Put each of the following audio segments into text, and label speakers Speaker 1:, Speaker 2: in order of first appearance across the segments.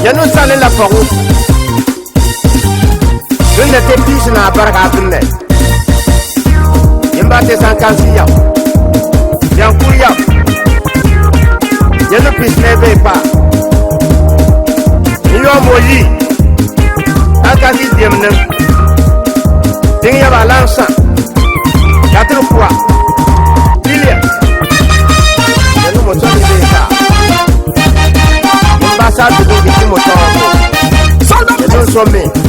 Speaker 1: Yanu sale la foru. Je ne t'ai plus na baraka tunne. Yamba te sankansi ya. Yanku ya. Yanu plus ne be pa. Yo moyi. Akasi diemne. Tinga balansa. Katru kwa. Ilia. Yanu moto ni beta. Yamba sa tu ki moto. Yanu some.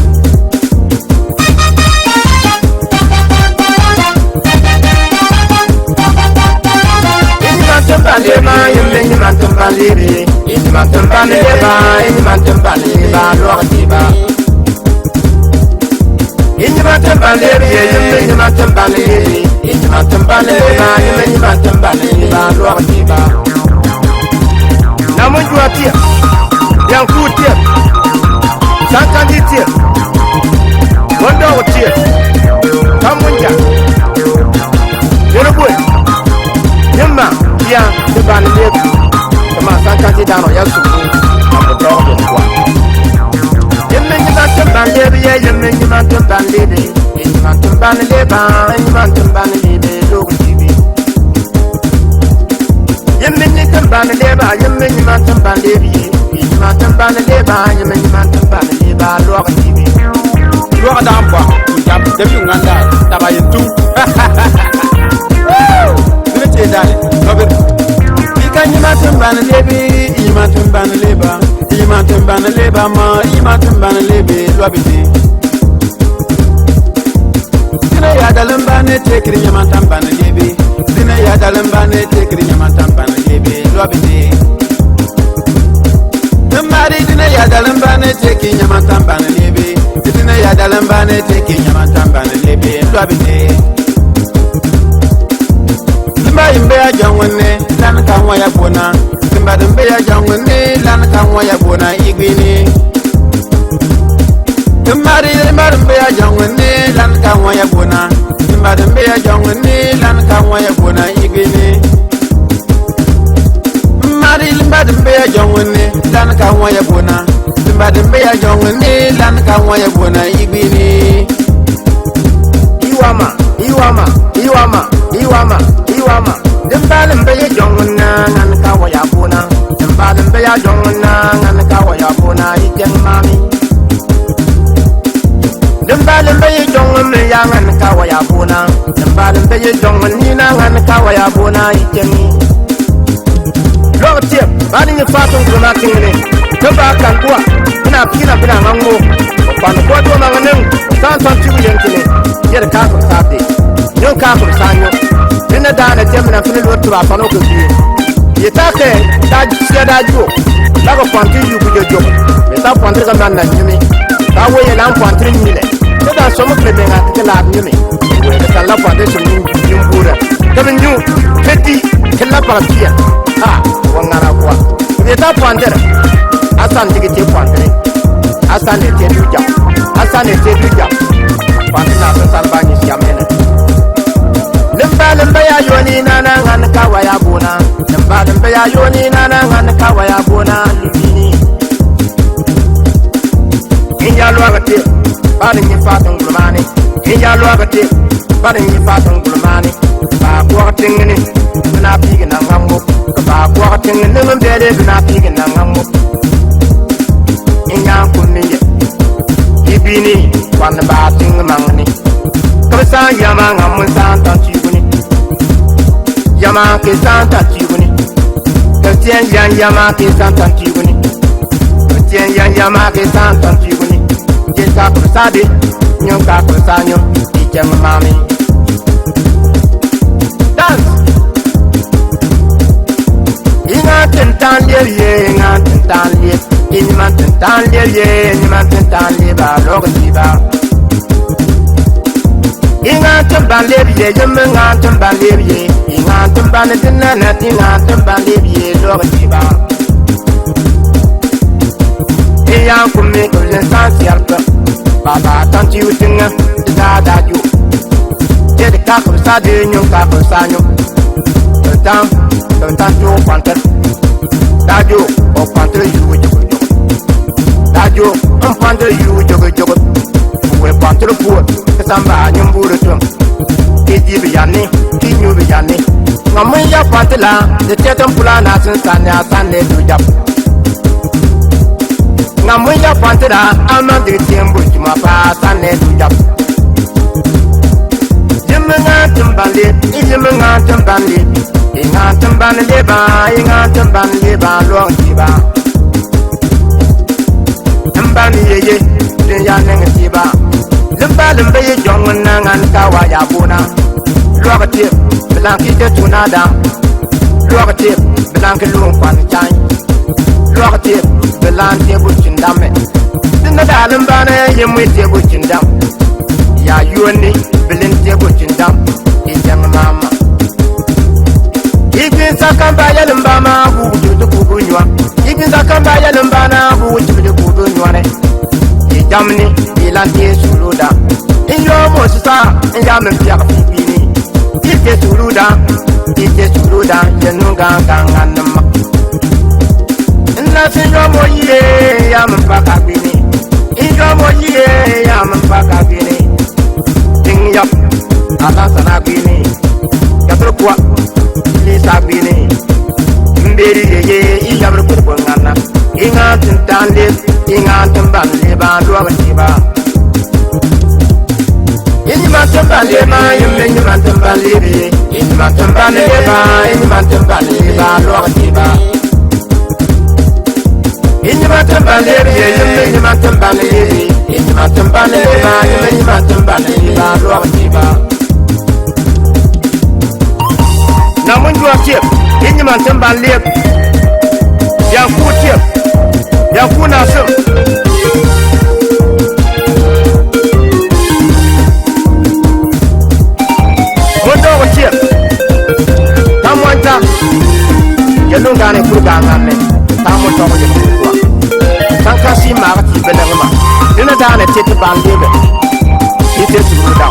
Speaker 1: tang jo kwantar dajo o kwantar yu jogo dajo on kwantar yu jogo we kwantar pu kasamba nyumburu tum kiji biyani kinyu biyani ngamun ya kwantala de tetan pulana sun sanya sanne dujap ngamun ya kwantala amma de tembu juma pa sanne dujap jimanga tumbali jimanga tumbali inga tumbali ba lo tiba tumbali ye de ya neng tiba limba ye jongun nangan kawaya buna lokati blanki de tunada lokati blanki lung kwan chan lokati blanki buchindame dinna dalim bana yemwe te buchindam ya yuani bilin te buchindam ijang mama igin sakamba yalimba ma buju de kubunywa igin sakamba yalimba na buju de kubunywa ne ijamni ilanti suluda inyo mosisa inyamen piak pipini ite suluda yenunga kanganama inna sinyo moye ya mpaka bini inyo moye ya mpaka bini tingyap ata sana bini katrukwa lisa bini mberi ye iyabru kurbangana inga tintande inga tambande ba duwa tiba ini matambale ma yemeni matambale be ini matambale ba lo tiba ini matambale be yemeni matambale be ini matambale ba yemeni matambale ba lo tiba namun jua tiap ini matambale yang ku tiap yang ku nasib yelungane kurgangane tamo tomo je kurwa tankasi marati belema dina dane tete bandebe ite turuda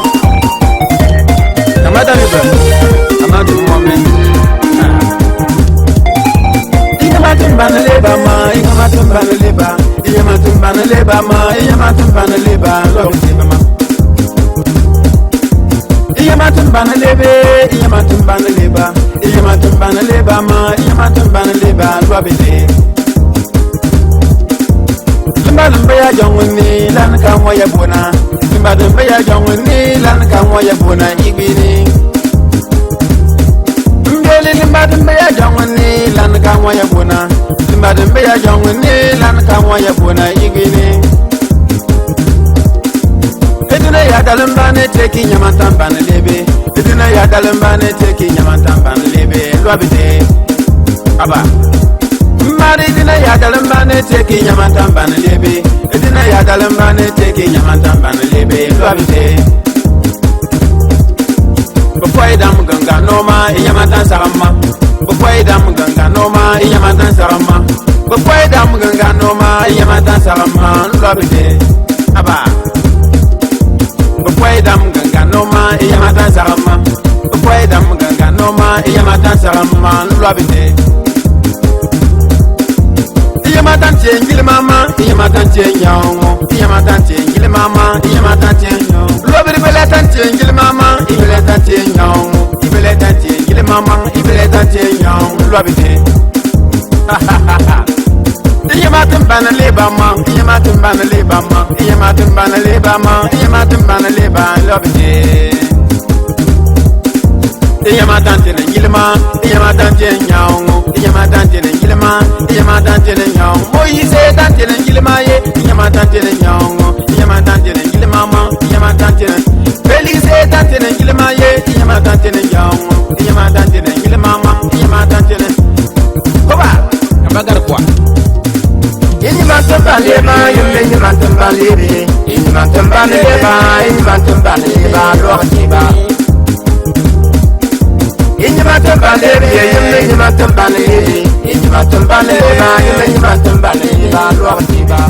Speaker 2: amada liba amadu momen iyamatum banaleba ma iyamatum banaleba iyamatum banaleba ma iyamatum banaleba lokeba ma iyamatum banalebe iyamatum banaleba iyamatum banaleba ma iyamatum banaleba lwabele limba ya jongni lan kan waya bona limba ya jongni lan kan waya bona ibini mbele limba ya jongni lan kan waya bona limba ya jongni lan kan waya bona ibini eduna ya dalambane teki nyamantam banalebe eduna ya dalambane teki nyamantam banalebe lwabite aba mari dina ya dalambane teki nyamantam banalebe eduna ya dalambane teki nyamantam banalebe lwabite boy dam ganga noma nyamantam sarama boy dam ganga noma nyamantam sarama boy dam ganga noma nyamantam sarama lwabite aba boy dam ganga noma iyamata sarama boy dam ganga noma iyamata sarama lwabite iyamata chengile mama iyamata chenyawo iyamata chengile mama iyamata chenyawo lwabire beleta chengile mama ibeleta chenyawo ibeleta chengile mama ibeleta chenyawo lwabite iyamatum banaleba ma iyamatum banaleba ma iyamatum banaleba ma iyamatum banaleba lobje iyamatam tene ngilma iyamatam tene nyawo iyamatam tene ngilma iyamatam tene nyawo moyise tan tene ngilma ye iyamatam tene nyawo iyamatam tene ngilma ma iyamatam tene belise tan tene ngilma ye iyamatam tene nyawo iyamatam tene ngilma ma iyamatam tene koba kabagar kwa
Speaker 1: ini matambale ma yemeni matambale be ini matambale ba lo tiba ini matambale be yemeni matambale ba yemeni matambale ba lo tiba